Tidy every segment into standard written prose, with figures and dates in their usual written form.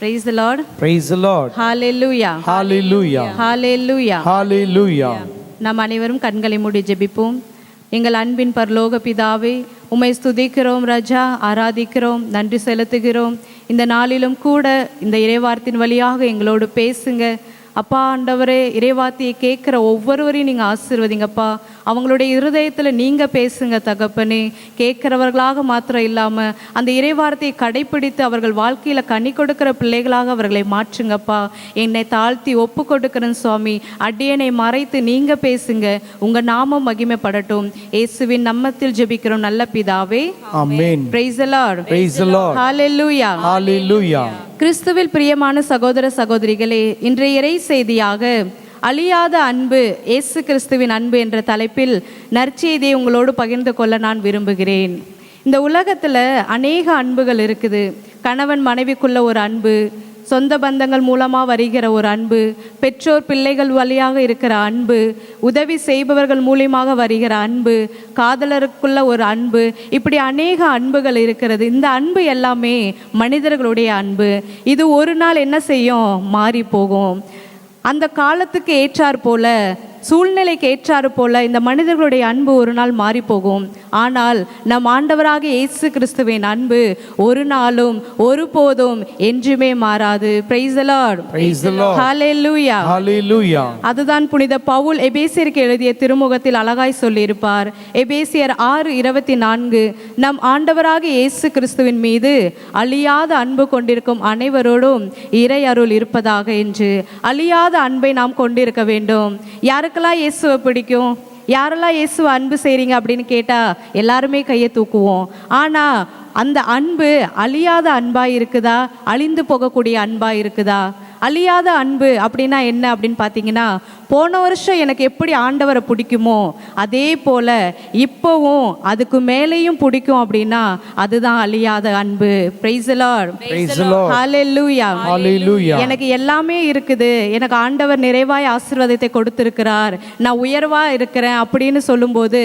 Praise the Lord. Praise the Lord. Hallelujah. Hallelujah. Hallelujah. Hallelujah. நாம் அனைவரும் கண்களை மூடி ஜெபிப்போம். எங்கள் அன்பின் பரலோக பிதாவே, உம்மை ஸ்துதிக்கிறோம் ராஜா, ஆராதிக்கிறோம், நன்றி செலுத்துகிறோம். இந்த நாளிலும் கூட இந்த இறைவார்த்தின் வழியாக எங்களோடு பேசுங்க அப்பா. ஆண்டவரே, இறைவார்த்தையை கேட்குற ஒவ்வொருவரையும் நீங்கள் ஆசீர்வதிங்கப்பா. அவங்களுடைய இருதயத்தில் நீங்கள் பேசுங்க தகப்பனே. கேட்குறவர்களாக மாத்திரம் இல்லாமல் அந்த இறைவார்த்தையை கடைப்பிடித்து அவர்கள் வாழ்க்கையில் கனி கொடுக்கிற பிள்ளைகளாக அவர்களை மாற்றுங்கப்பா. என்னை தாழ்த்தி ஒப்பு கொடுக்கிறேன் சுவாமி. அடியனை மறைத்து நீங்கள் பேசுங்க. உங்கள் நாமம் மகிமைப்படட்டும். இயேசுவின் நாமத்தில் ஜெபிக்கிறோம் நல்ல பிதாவே, ஆமென். Praise the Lord. Praise the Lord. Hallelujah. Hallelujah. கிறிஸ்துவில் பிரியமான சகோதர சகோதரிகளே, இன்றைய இறை செய்தியாக அழியாத அன்பு, இயேசு கிறிஸ்துவின் அன்பு என்ற தலைப்பில் நற்செய்தியை உங்களோடு பகிர்ந்து கொள்ள நான் விரும்புகிறேன். இந்த உலகத்தில் அநேக அன்புகள் இருக்குது. கணவன் மனைவிக்குள்ள ஒரு அன்பு, சொந்த பந்தங்கள் மூலமாக வருகிற ஒரு அன்பு, பெற்றோர் பிள்ளைகள் வழியாக இருக்கிற அன்பு, உதவி செய்பவர்கள் மூலியமாக வருகிற அன்பு, காதலருக்குள்ள ஒரு அன்பு, இப்படி அநேக அன்புகள் இருக்கிறது. இந்த அன்பு எல்லாமே மனிதர்களுடைய அன்பு. இது ஒரு நாள் என்ன செய்யும்? மாறி போகும். அந்த காலத்துக்கு ஏற்றார் போல, சூழ்நிலைக்கு ஏற்றாறு போல இந்த மனிதர்களுடைய அன்பு ஒரு நாள் மாறி போகும். ஆனால் நம் ஆண்டவராக இயேசு கிறிஸ்துவின் அன்பு ஒரு நாளும் ஒருபோதும் என்றுமே மாறாது. Praise the Lord. Praise the Lord. Hallelujah. Hallelujah. அதுதான் புனித பவுல் எபேசியருக்கு எழுதிய திருமுகத்தில் அழகாய் சொல்லியிருப்பார். எபேசியர் 6:24, நம் ஆண்டவராக இயேசு கிறிஸ்துவின் மீது அழியாத அன்பு கொண்டிருக்கும் அனைவரோடும் இறை அருள் இருப்பதாக என்று. அழியாத அன்பை நாம் கொண்டிருக்க வேண்டும். யாருக்கெல்லாம் இயேசுவை பிடிக்கும்? யாரெல்லாம் இயேசுவை அன்பு செய்கிறீங்க அப்படின்னு கேட்டால் எல்லாருமே கையை தூக்குவோம். ஆனால் அந்த அன்பு அழியாத அன்பாக இருக்குதா? அழிந்து போகக்கூடிய அன்பாக இருக்குதா? அழியாத அன்பு அப்படின்னா என்ன அப்படின்னு பார்த்தீங்கன்னா, போன வருஷம் எனக்கு எப்படி ஆண்டவரை பிடிக்குமோ அதே போல் இப்போவும் அதுக்கு மேலேயும் பிடிக்கும் அப்படின்னா அதுதான் அழியாத அன்பு. Praise the Lord. Praise the Lord. Hallelujah. Hallelujah. எனக்கு எல்லாமே இருக்குது, எனக்கு ஆண்டவர் நிறைவாய் ஆசீர்வாதத்தை கொடுத்திருக்கிறார், நான் உயர்வாக இருக்கிறேன் அப்படின்னு சொல்லும்போது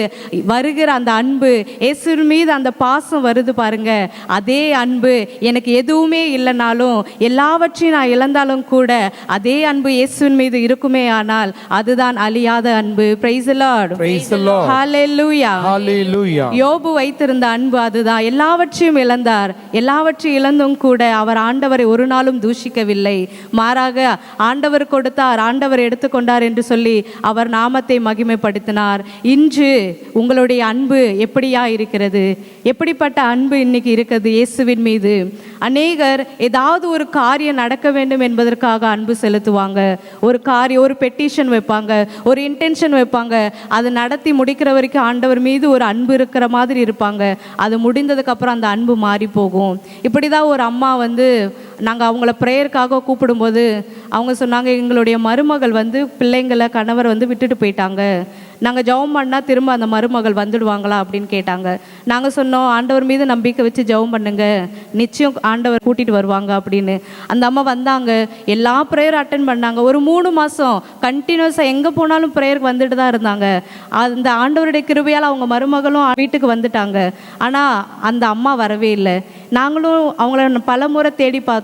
வருகிற அந்த அன்பு, இயேசுவின் மீது அந்த பாசம் வருது பாருங்க. அதே அன்பு எனக்கு எதுவுமே இல்லைனாலும், எல்லாவற்றையும் நான் இழந்தாலும் கூட அதே அன்பு இயேசுவின் மீது இருக்குமே ஆனால் அதுதான் அழியாத அன்பு. Praise the Lord. Praise the Lord. Hallelujah. Hallelujah. யோபு வைத்திருந்த அன்பு அதுதான். எல்லாவற்றையும் இழந்தார், எல்லாவற்றையும் இழந்தும் கூட அவர் ஆண்டவரை ஒரு நாளும் தூஷிக்கவில்லை. மாறாக ஆண்டவர் கொடுத்தார், ஆண்டவர் எடுத்துக்கொண்டார் என்று சொல்லி அவர் நாமத்தை மகிமைப்படுத்தினார். இன்று உங்களுடைய அன்பு எப்படியா இருக்கிறது? எப்படிப்பட்ட அன்பு இன்னைக்கு இருக்கிறது இயேசுவின் மீது? அநேகர் ஏதாவது ஒரு காரியம் நடக்க வேண்டும் என்பதற்காக அன்பு செலுத்துவாங்க. ஒரு காரியம், ஒரு பெட்டிஷன் வைப்பாங்க, ஒரு இன்டென்ஷன் வைப்பாங்க. அதை நடத்தி முடிக்கிற வரைக்கும் ஆண்டவர் மீது ஒரு அன்பு இருக்கிற மாதிரி இருப்பாங்க. அது முடிந்ததுக்கு அப்புறம் அந்த அன்பு மாறி போகும். இப்படி தான் ஒரு அம்மா நாங்கள் அவங்கள ப்ரேயருக்காக கூப்பிடும்போது அவங்க சொன்னாங்க, எங்களுடைய மருமகள் பிள்ளைங்களை கணவர் விட்டுட்டு போயிட்டாங்க, நாங்கள் ஜெபம் பண்ணால் திரும்ப அந்த மருமகள் வந்துடுவாங்களா அப்படின்னு கேட்டாங்க. நாங்கள் சொன்னோம், ஆண்டவர் மீது நம்பிக்கை வச்சு ஜெபம் பண்ணுங்க, நிச்சயம் ஆண்டவர் கூட்டிகிட்டு வருவாங்க அப்படின்னு. அந்த அம்மா வந்தாங்க, எல்லா ப்ரேயர் அட்டன் பண்ணாங்க. ஒரு 3 மாதம் கண்டினியூஸாக எங்கே போனாலும் ப்ரேயருக்கு வந்துட்டு தான் இருந்தாங்க. அந்த ஆண்டவருடைய கிருபையால் அவங்க மருமகளும் வீட்டுக்கு வந்துட்டாங்க. ஆனால் அந்த அம்மா வரவே இல்லை. நாங்களும் அவங்கள பல முறை தேடி பார்த்தோம்.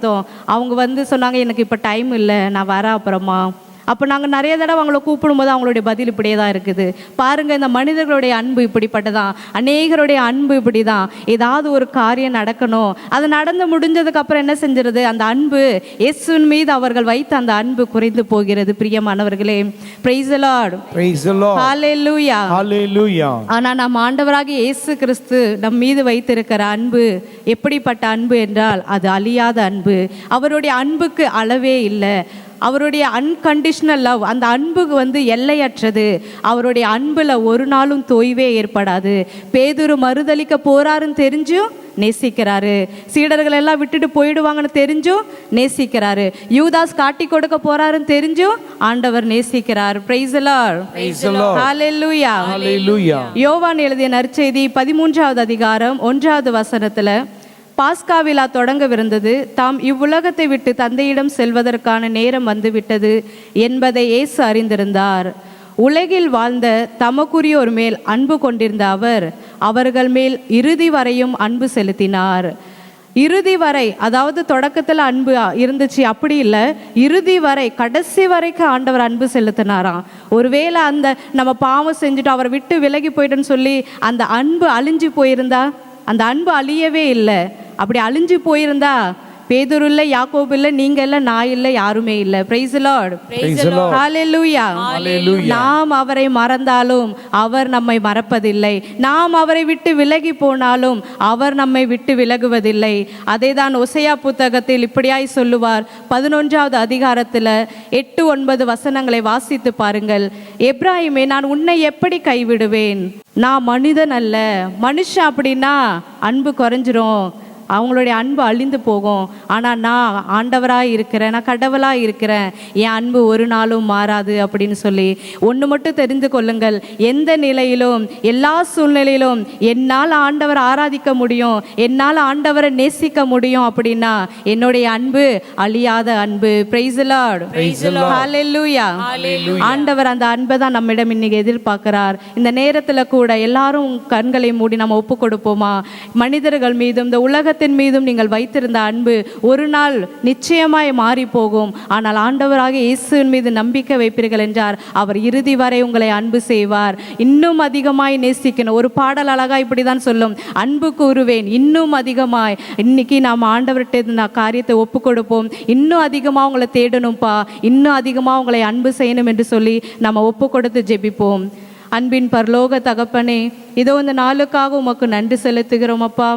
அவங்க சொன்னாங்க, எனக்கு இப்போ டைம் இல்லை, நான் வரேன் அப்புறமா. அப்போ நாங்கள் நிறைய தடவை அவங்கள கூப்பிடும்போது அவங்களுடைய பதில் இப்படியே தான் இருக்குது. பாருங்கள், இந்த மனிதர்களுடைய அன்பு இப்படிப்பட்டதான். அநேகருடைய அன்பு இப்படி தான். ஏதாவது ஒரு காரியம் நடக்கணும், அது நடந்து முடிஞ்சதுக்கப்புறம் என்ன செஞ்சிருது? அந்த அன்பு, இயேசுவின் மீது அவர்கள் வைத்த அந்த அன்பு குறைந்து போகிறது. பிரியமானவர்களே, Praise the Lord. Praise the Lord. Hallelujah. Hallelujah. ஆனால் நம் ஆண்டவராகிய இயேசு கிறிஸ்து நம் மீது வைத்திருக்கிற அன்பு எப்படிப்பட்ட அன்பு என்றால் அது அழியாத அன்பு. அவருடைய அன்புக்கு அளவே இல்லை. அவருடைய அன்கண்டிஷனல் லவ், அந்த அன்புக்கு எல்லையற்றது. அவருடைய அன்பில் ஒரு நாளும் தொய்வே ஏற்படாது. பேதுரு மறுதலிக்க போறாருன்னு தெரிஞ்சும் நேசிக்கிறாரு. சீடர்கள் எல்லாம் விட்டுட்டு போயிடுவாங்கன்னு தெரிஞ்சும் நேசிக்கிறாரு. யூதாஸ் காட்டி கொடுக்க போறாருன்னு தெரிஞ்சும் ஆண்டவர் நேசிக்கிறார். Praise the Lord. Praise the Lord. Hallelujah. Hallelujah. யோவான் எழுதிய நற்செய்தி 13வது அதிகாரம் 1வது வசனத்தில், பாஸ்கா விழா தொடங்கவிருந்தது. தாம் இவ்வுலகத்தை விட்டு தந்தையிடம் செல்வதற்கான நேரம் வந்துவிட்டது என்பதை இயேசு அறிந்திருந்தார். உலகில் வாழ்ந்த தமக்குரியோர் மேல் அன்பு கொண்டிருந்த அவர் அவர்கள் மேல் இறுதி வரையும் அன்பு செலுத்தினார். இறுதி வரை, அதாவது தொடக்கத்தில் அன்பு இருந்துச்சு அப்படி இல்லை, இறுதி வரை கடைசி வரைக்கும் ஆண்டவர் அன்பு செலுத்தினாராம். ஒருவேளை அந்த நம்ம பாவம் செஞ்சுட்டு அவரை விட்டு விலகி போயிட்டுன்னு சொல்லி அந்த அன்பு அழிஞ்சு போயிருந்தா, அந்த அன்பு அழியவே இல்லை. அப்படி அழிஞ்சு போயிருந்தா பேதுரு இல்லை, யாக்கோபு இல்லை, நீங்க இல்லை, நான் இல்லை, யாருமே இல்லை. Praise the Lord. ஹல்லேலூயா. நாம் அவரை மறந்தாலும் அவர் நம்மை மறப்பதில்லை. நாம் அவரை விட்டு விலகி போனாலும் அவர் நம்மை விட்டு விலகுவதில்லை. அதேதான் ஓசையா புத்தகத்தில் இப்படியாய் சொல்லுவார். 11வது அதிகாரத்தில் 8-9 வசனங்களை வாசித்து பாருங்கள். எப்ராஹிமே, நான் உன்னை எப்படி கைவிடுவேன்? நான் மனிதன் அல்ல. மனுஷன் அப்படின்னா அன்பு குறைஞ்சிரும், அவங்களுடைய அன்பு அழிந்து போகும். ஆனால் நான் ஆண்டவராக இருக்கிறேன், நான் கடவுளாக இருக்கிறேன், என் அன்பு ஒரு நாளும் மாறாது அப்படின்னு சொல்லி ஒன்று மட்டும் தெரிந்து கொள்ளுங்கள். எந்த நிலையிலும் எல்லா சூழ்நிலையிலும் என்னால் ஆண்டவரை ஆராதிக்க முடியும், என்னால் ஆண்டவரை நேசிக்க முடியும் அப்படின்னா என்னுடைய அன்பு அழியாத அன்பு. Praise the Lord. ஹல்லேலூயா. ஆண்டவர் அந்த அன்பை தான் நம்மிடம் இன்னைக்கு எதிர்பார்க்கிறார். இந்த நேரத்தில் கூட எல்லாரும் கண்களை மூடி நம்ம ஒப்பு கொடுப்போமா? மனிதர்கள் மீதும் இந்த உலகத்தின் மீதும் நீங்கள் வைத்திருந்த அன்பு ஒரு நாள் நிச்சயமாய் மாறி போகும். ஆனால் ஆண்டவராக இயேசுவின் மீது நம்பிக்கை வைப்பீர்கள் என்றார், அவர் இறுதி வரை உங்களை அன்பு செய்வார். இன்னும் அதிகமாய் நேசிக்கணும். ஒரு பாடல் அழகா இப்படிதான் சொல்லும், அன்பு கூறுவேன் இன்னும் அதிகமாய். இன்னைக்கு நாம் ஆண்டவர்கிட்ட நான் காரியத்தை ஒப்பு கொடுப்போம். இன்னும் அதிகமாக உங்களை தேடணும்ப்பா, இன்னும் அதிகமாக உங்களை அன்பு செய்யணும் என்று சொல்லி நம்ம ஒப்பு கொடுத்து ஜெபிப்போம். அன்பின் பரலோக தகப்பனே, இதோ இந்த நாளுக்காக உமக்கு நன்றி செலுத்துகிறோம் அப்பா.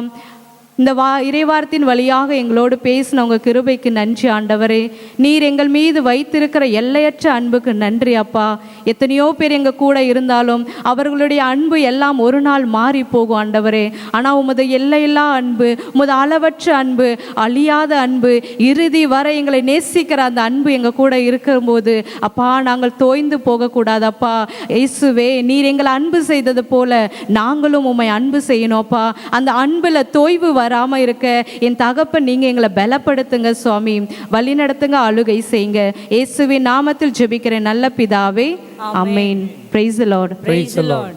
இந்த இறைவார்த்தின் வழியாக எங்களோடு பேசின உங்கள் கிருபைக்கு நன்றி ஆண்டவரே. நீர் எங்கள் மீது வைத்திருக்கிற எல்லையற்ற அன்புக்கு நன்றி அப்பா. எத்தனையோ பேர் எங்கள் கூட இருந்தாலும் அவர்களுடைய அன்பு எல்லாம் ஒரு நாள் மாறி போகும் ஆண்டவரே. ஆனால் உமது எல்லையில்லா அன்பு, உமது அளவற்ற அன்பு, அழியாத அன்பு, இறுதி வரை எங்களை நேசிக்கிற அந்த அன்பு எங்கள் கூட இருக்கும்போது அப்பா நாங்கள் தோய்ந்து போகக்கூடாது அப்பா. இயேசுவே, நீர் எங்களை அன்பு செய்தது போல நாங்களும் உம்மை அன்பு செய்யணும் அப்பா. அந்த அன்பில் தோய்வு வராம இருக்க என் தகப்பன் நீங்க எங்களை பலப்படுத்துங்க சுவாமி, வழி நடத்துங்க, ஆளுகை செய்யுங்க. இயேசுவின் நாமத்தில் ஜெபிக்கிறேன் நல்ல பிதாவே, amen. Praise the Lord. Praise the Lord.